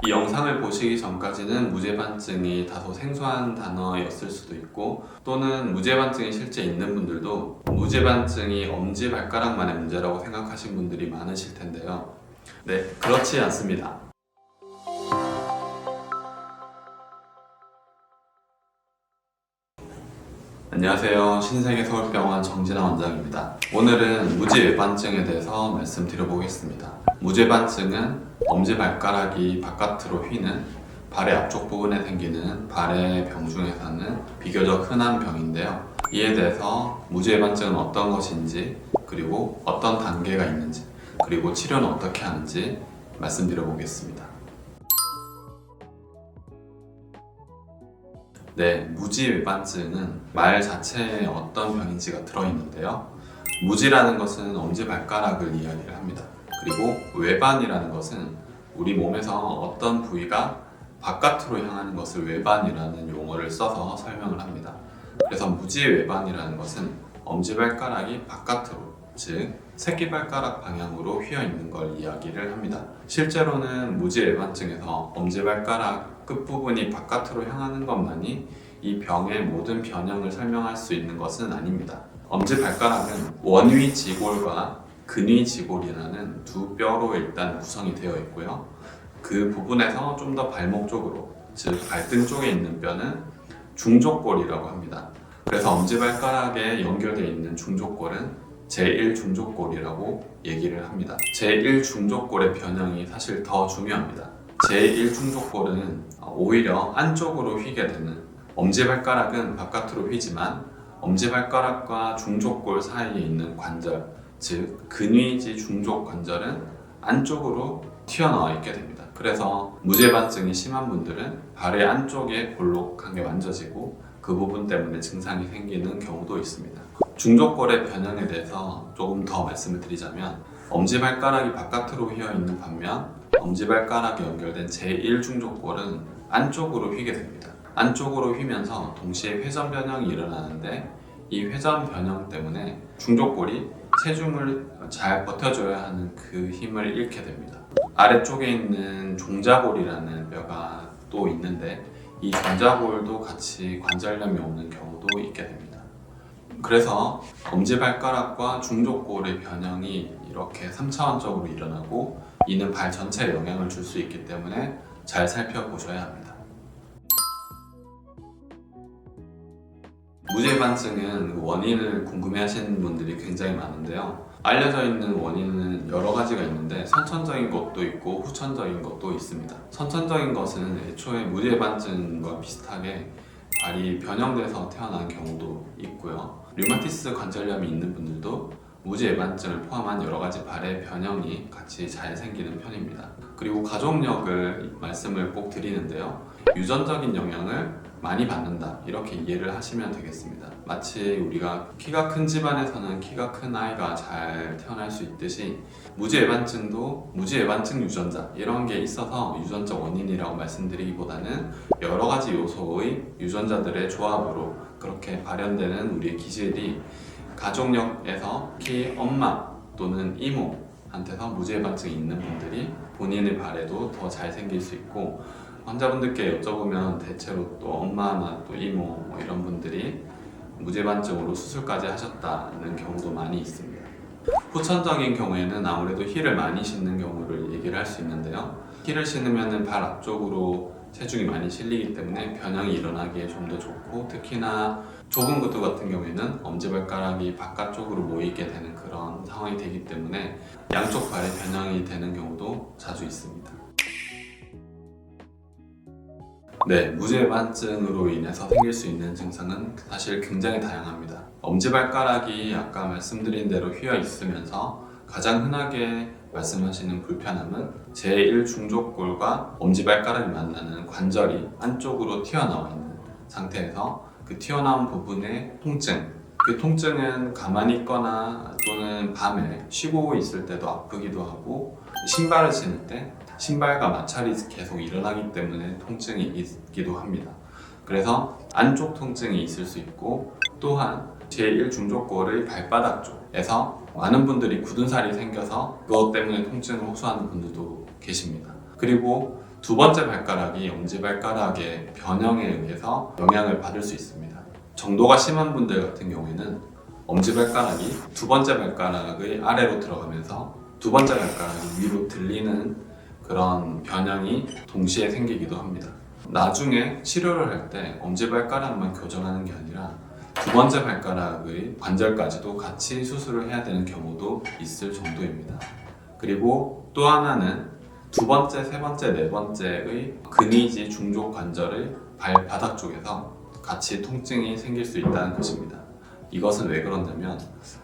이 영상을 보시기 전까지는 무죄반증이 다소 생소한 단어였을 수도 있고, 또는 무죄반증이 실제 있는 분들도 무죄반증이 엄지발가락만의 문제라고 생각하신 분들이 많으실 텐데요. 네, 그렇지 않습니다. 안녕하세요. 신세계 서울병원 정진아 원장입니다. 오늘은 무죄외반증에 대해서 말씀드려보겠습니다. 무죄반증은 엄지발가락이 바깥으로 휘는 발의 앞쪽 부분에 생기는 발의 병 중에서는 비교적 흔한 병인데요. 이에 대해서 무죄외반증은 어떤 것인지, 그리고 어떤 단계가 있는지, 그리고 치료는 어떻게 하는지 말씀드려보겠습니다. 네, 무지외반증은 말 자체에 어떤 병인지가 들어있는데요. 무지라는 것은 엄지발가락을 이야기를 합니다. 그리고 외반이라는 것은 우리 몸에서 어떤 부위가 바깥으로 향하는 것을 외반이라는 용어를 써서 설명을 합니다. 그래서 무지외반이라는 것은 엄지발가락이 바깥으로, 즉 새끼발가락 방향으로 휘어 있는 걸 이야기를 합니다. 실제로는 무지외반증에서 엄지발가락 끝부분이 바깥으로 향하는 것만이 이 병의 모든 변형을 설명할 수 있는 것은 아닙니다. 엄지발가락은 원위지골과 근위지골이라는 두 뼈로 일단 구성이 되어 있고요. 그 부분에서 좀 더 발목 쪽으로, 즉 발등 쪽에 있는 뼈는 중족골이라고 합니다. 그래서 엄지발가락에 연결되어 있는 중족골은 제1중족골이라고 얘기를 합니다. 제1중족골의 변형이 사실 더 중요합니다. 제1중족골은 오히려 안쪽으로 휘게 되는, 엄지발가락은 바깥으로 휘지만 엄지발가락과 중족골 사이에 있는 관절, 즉 근위지 중족 관절은 안쪽으로 튀어나와 있게 됩니다. 그래서 무죄반증이 심한 분들은 발의 안쪽에 볼록한 게 만져지고 그 부분 때문에 증상이 생기는 경우도 있습니다. 중족골의 변형에 대해서 조금 더 말씀을 드리자면, 엄지발가락이 바깥으로 휘어 있는 반면 엄지발가락에 연결된 제1중족골은 안쪽으로 휘게 됩니다. 안쪽으로 휘면서 동시에 회전 변형이 일어나는데, 이 회전 변형 때문에 중족골이 체중을 잘 버텨줘야 하는 그 힘을 잃게 됩니다. 아래쪽에 있는 종자골이라는 뼈가 또 있는데, 이 종자골도 같이 관절염이 오는 경우도 있게 됩니다. 그래서 엄지발가락과 중족골의 변형이 이렇게 3차원적으로 일어나고, 이는 발 전체에 영향을 줄 수 있기 때문에 잘 살펴보셔야 합니다. 무죄반증은 원인을 궁금해하시는 분들이 굉장히 많은데요. 알려져 있는 원인은 여러 가지가 있는데, 선천적인 것도 있고 후천적인 것도 있습니다. 선천적인 것은 애초에 무죄반증과 비슷하게 발이 변형돼서 태어난 경우도 있고요. 류마티스 관절염이 있는 분들도 무지외반증을 포함한 여러 가지 발의 변형이 같이 잘 생기는 편입니다. 그리고 가족력을 말씀을 꼭 드리는데요. 유전적인 영향을 많이 받는다, 이렇게 이해를 하시면 되겠습니다. 마치 우리가 키가 큰 집안에서는 키가 큰 아이가 잘 태어날 수 있듯이, 무지외반증도 무지외반증 유전자 이런 게 있어서 유전적 원인이라고 말씀드리기보다는 여러 가지 요소의 유전자들의 조합으로 그렇게 발현되는 우리의 기질이 가족력에서 특히 엄마 또는 이모한테서 무지외반증이 있는 분들이 본인의 발에도 더 잘 생길 수 있고, 환자분들께 여쭤보면 대체로 또 엄마나 또 이모 뭐 이런 분들이 무죄반증으로 수술까지 하셨다는 경우도 많이 있습니다. 후천적인 경우에는 아무래도 힐을 많이 신는 경우를 얘기를 할 수 있는데요. 힐을 신으면 발 앞쪽으로 체중이 많이 실리기 때문에 변형이 일어나기에 좀 더 좋고, 특히나 좁은 구두 같은 경우에는 엄지발가락이 바깥쪽으로 모이게 되는 그런 상황이 되기 때문에 양쪽 발에 변형이 되는 경우도 자주 있습니다. 네, 무죄반증으로 인해서 생길 수 있는 증상은 사실 굉장히 다양합니다. 엄지발가락이 아까 말씀드린 대로 휘어 있으면서 가장 흔하게 말씀하시는 불편함은 제1중족골과 엄지발가락이 만나는 관절이 안쪽으로 튀어나와 있는 상태에서 그 튀어나온 부분의 통증, 그 통증은 가만히 있거나 또는 밤에 쉬고 있을 때도 아프기도 하고, 신발을 신을 때 신발과 마찰이 계속 일어나기 때문에 통증이 있기도 합니다. 그래서 안쪽 통증이 있을 수 있고, 또한 제1중족골의 발바닥 쪽에서 많은 분들이 굳은 살이 생겨서 그것 때문에 통증을 호소하는 분들도 계십니다. 그리고 두 번째 발가락이 엄지발가락의 변형에 의해서 영향을 받을 수 있습니다. 정도가 심한 분들 같은 경우에는 엄지발가락이 두 번째 발가락의 아래로 들어가면서 두 번째 발가락이 위로 들리는 그런 변형이 동시에 생기기도 합니다. 나중에 치료를 할 때 엄지발가락만 교정하는 게 아니라 두 번째 발가락의 관절까지도 같이 수술을 해야 되는 경우도 있을 정도입니다. 그리고 또 하나는 두 번째, 세 번째, 네 번째의 근위지 중족 관절의 발바닥 쪽에서 같이 통증이 생길 수 있다는 것입니다. 이것은 왜 그러냐면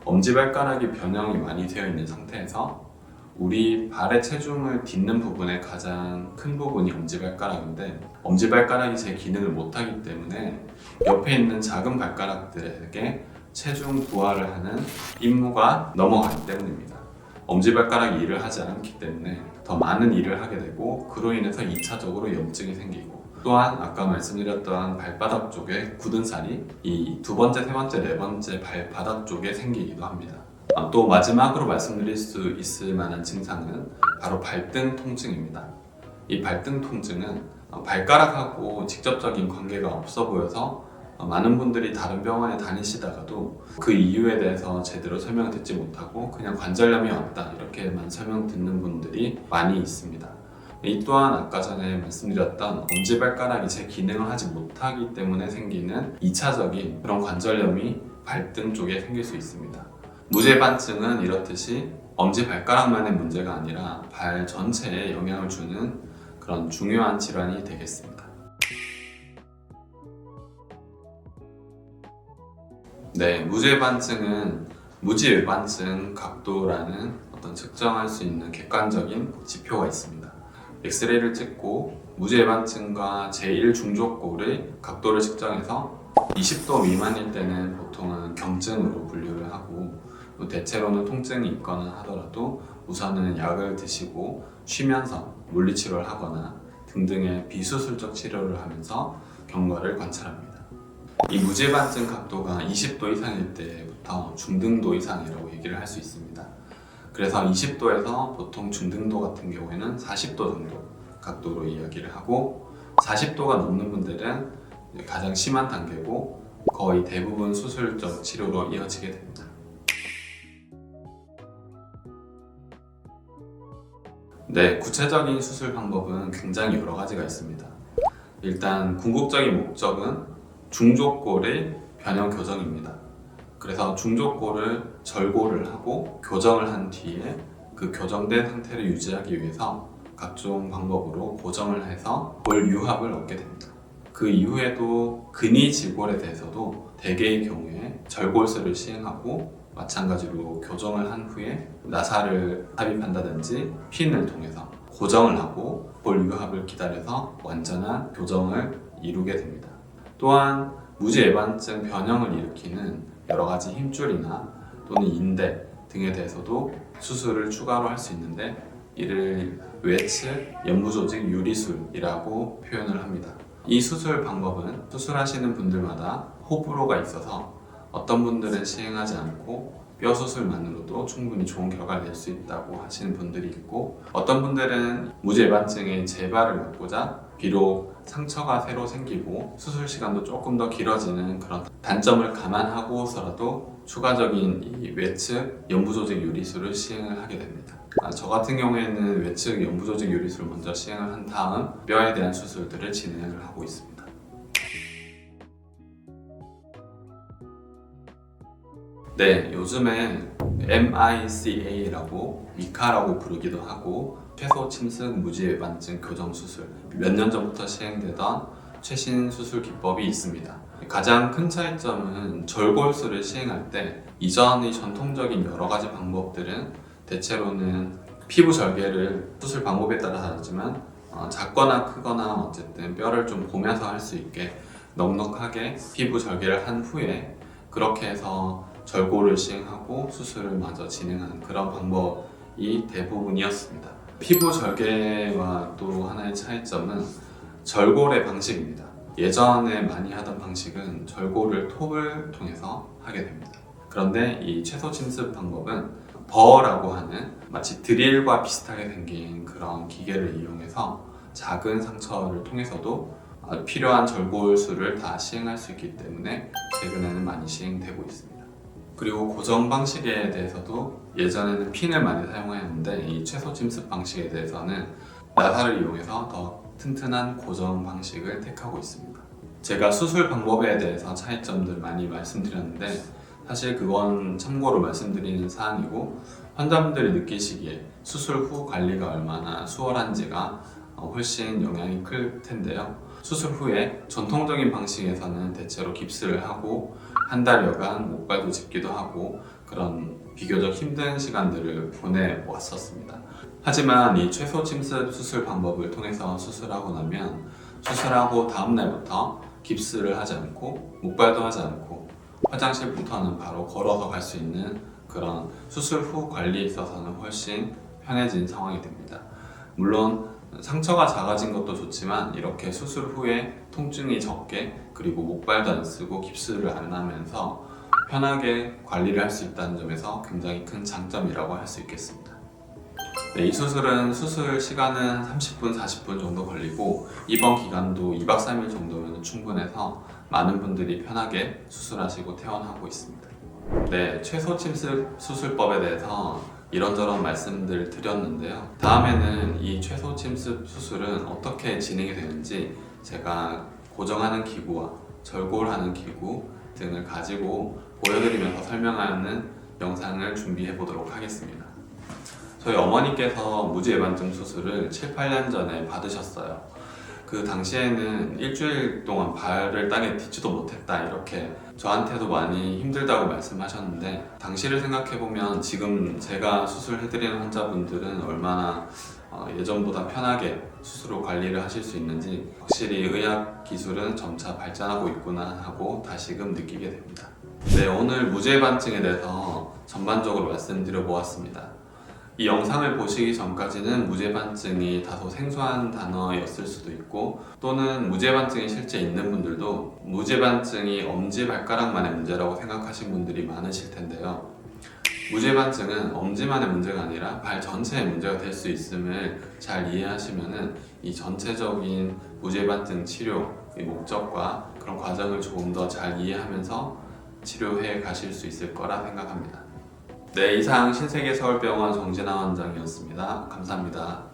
엄지발가락이 변형이 많이 되어 있는 상태에서 우리 발의 체중을 딛는 부분의 가장 큰 부분이 엄지발가락인데 엄지발가락이 제 기능을 못하기 때문에 옆에 있는 작은 발가락들에게 체중 부하를 하는 임무가 넘어가기 때문입니다. 엄지발가락이 일을 하지 않기 때문에 더 많은 일을 하게 되고 그로 인해서 2차적으로 염증이 생기고 또한 아까 말씀드렸던 발바닥 쪽에 굳은 살이 이 두 번째, 세 번째, 네 번째 발바닥 쪽에 생기기도 합니다. 또 마지막으로 말씀드릴 수 있을 만한 증상은 바로 발등 통증입니다. 이 발등 통증은 발가락하고 직접적인 관계가 없어 보여서 많은 분들이 다른 병원에 다니시다가도 그 이유에 대해서 제대로 설명을 듣지 못하고 그냥 관절염이 왔다 이렇게만 설명 듣는 분들이 많이 있습니다. 이 또한 아까 전에 말씀드렸던 엄지발가락이 제 기능을 하지 못하기 때문에 생기는 2차적인 그런 관절염이 발등 쪽에 생길 수 있습니다. 무제반증은 이렇듯이 엄지발가락만의 문제가 아니라 발 전체에 영향을 주는 그런 중요한 질환이 되겠습니다. 네, 무제반증은 무지외반증 각도라는 어떤 측정할 수 있는 객관적인 지표가 있습니다. 엑스레이를 찍고 무지외반증과 제1중족골의 각도를 측정해서 20도 미만일 때는 보통은 경증으로 분류를 하고 대체로는 통증이 있거나 하더라도 우선은 약을 드시고 쉬면서 물리치료를 하거나 등등의 비수술적 치료를 하면서 경과를 관찰합니다. 이 무지반증 각도가 20도 이상일 때부터 중등도 이상이라고 얘기를 할 수 있습니다. 그래서 20도에서 보통 중등도 같은 경우에는 40도 정도 각도로 이야기를 하고 40도가 넘는 분들은 가장 심한 단계고 거의 대부분 수술적 치료로 이어지게 됩니다. 네, 구체적인 수술 방법은 굉장히 여러 가지가 있습니다. 일단 궁극적인 목적은 중족골의 변형 교정입니다. 그래서 중족골을 절골을 하고 교정을 한 뒤에 그 교정된 상태를 유지하기 위해서 각종 방법으로 고정을 해서 골 유합을 얻게 됩니다. 그 이후에도 근위지골에 대해서도 대개의 경우에 절골술을 시행하고 마찬가지로 교정을 한 후에 나사를 삽입한다든지 핀을 통해서 고정을 하고 골 유합을 기다려서 완전한 교정을 이루게 됩니다. 또한 무지외반증 변형을 일으키는 여러 가지 힘줄이나 또는 인대 등에 대해서도 수술을 추가로 할 수 있는데 이를 외측 연부조직 유리술이라고 표현을 합니다. 이 수술 방법은 수술하시는 분들마다 호불호가 있어서 어떤 분들은 시행하지 않고 뼈 수술만으로도 충분히 좋은 결과를 낼 수 있다고 하시는 분들이 있고 어떤 분들은 무지외반증의 재발을 막고자 비록 상처가 새로 생기고 수술 시간도 조금 더 길어지는 그런 단점을 감안하고서라도 추가적인 이 외측 연부조직 유리술을 시행을 하게 됩니다. 저 같은 경우에는 외측 연부조직 유리술을 먼저 시행을 한 다음 뼈에 대한 수술들을 진행을 하고 있습니다. 네, 요즘에 MICA라고 미카라고 부르기도 하고 최소 침습 무지외반증 교정 수술 몇 년 전부터 시행되던 최신 수술 기법이 있습니다. 가장 큰 차이점은 절골술을 시행할 때 이전의 전통적인 여러 가지 방법들은 대체로는 피부 절개를 수술 방법에 따라 다르지만 작거나 크거나 어쨌든 뼈를 좀 보면서 할 수 있게 넉넉하게 피부 절개를 한 후에 그렇게 해서 절골을 시행하고 수술을 마저 진행하는 그런 방법이 대부분이었습니다. 피부 절개와 또 하나의 차이점은 절골의 방식입니다. 예전에 많이 하던 방식은 절골을 톱을 통해서 하게 됩니다. 그런데 이 최소 침습 방법은 버라고 하는 마치 드릴과 비슷하게 생긴 그런 기계를 이용해서 작은 상처를 통해서도 필요한 절골술을 다 시행할 수 있기 때문에 최근에는 많이 시행되고 있습니다. 그리고 고정 방식에 대해서도 예전에는 핀을 많이 사용했는데 이 최소 침습 방식에 대해서는 나사를 이용해서 더 튼튼한 고정 방식을 택하고 있습니다. 제가 수술 방법에 대해서 차이점들을 많이 말씀드렸는데 사실 그건 참고로 말씀드리는 사항이고 환자분들이 느끼시기에 수술 후 관리가 얼마나 수월한지가 훨씬 영향이 클 텐데요. 수술 후에 전통적인 방식에서는 대체로 깁스를 하고 한 달여간 목발도 짚기도 하고 그런 비교적 힘든 시간들을 보내왔었습니다. 하지만 이 최소 침습 수술 방법을 통해서 수술하고 나면 수술하고 다음 날부터 깁스를 하지 않고 목발도 하지 않고 화장실부터는 바로 걸어서 갈 수 있는 그런 수술 후 관리에 있어서는 훨씬 편해진 상황이 됩니다. 물론 상처가 작아진 것도 좋지만 이렇게 수술 후에 통증이 적게 그리고 목발도 안 쓰고 깁스를 안 하면서 편하게 관리를 할 수 있다는 점에서 굉장히 큰 장점이라고 할 수 있겠습니다. 네, 이 수술은 수술 시간은 30분, 40분 정도 걸리고 입원 기간도 2박 3일 정도면 충분해서 많은 분들이 편하게 수술하시고 퇴원하고 있습니다. 네, 최소 침습 수술법에 대해서 이런저런 말씀들 드렸는데요. 다음에는 이 최소 침습 수술은 어떻게 진행이 되는지 제가 고정하는 기구와 절골하는 기구 등을 가지고 보여드리면서 설명하는 영상을 준비해 보도록 하겠습니다. 저희 어머니께서 무지외반증 수술을 7, 8년 전에 받으셨어요. 그 당시에는 일주일 동안 발을 땅에 딛지도 못했다 이렇게 저한테도 많이 힘들다고 말씀하셨는데 당시를 생각해보면 지금 제가 수술해드리는 환자분들은 얼마나 예전보다 편하게 수술 후 관리를 하실 수 있는지 확실히 의학 기술은 점차 발전하고 있구나 하고 다시금 느끼게 됩니다. 네, 오늘 무지외반증에 대해서 전반적으로 말씀드려 보았습니다. 이 영상을 보시기 전까지는 무지외반증이 다소 생소한 단어였을 수도 있고 또는 무지외반증이 실제 있는 분들도 무지외반증이 엄지발가락만의 문제라고 생각하신 분들이 많으실 텐데요. 무지외반증은 엄지만의 문제가 아니라 발 전체의 문제가 될 수 있음을 잘 이해하시면 이 전체적인 무지외반증 치료의 목적과 그런 과정을 조금 더 잘 이해하면서 치료해 가실 수 있을 거라 생각합니다. 네, 이상 신세계서울병원 정진아 원장이었습니다. 감사합니다.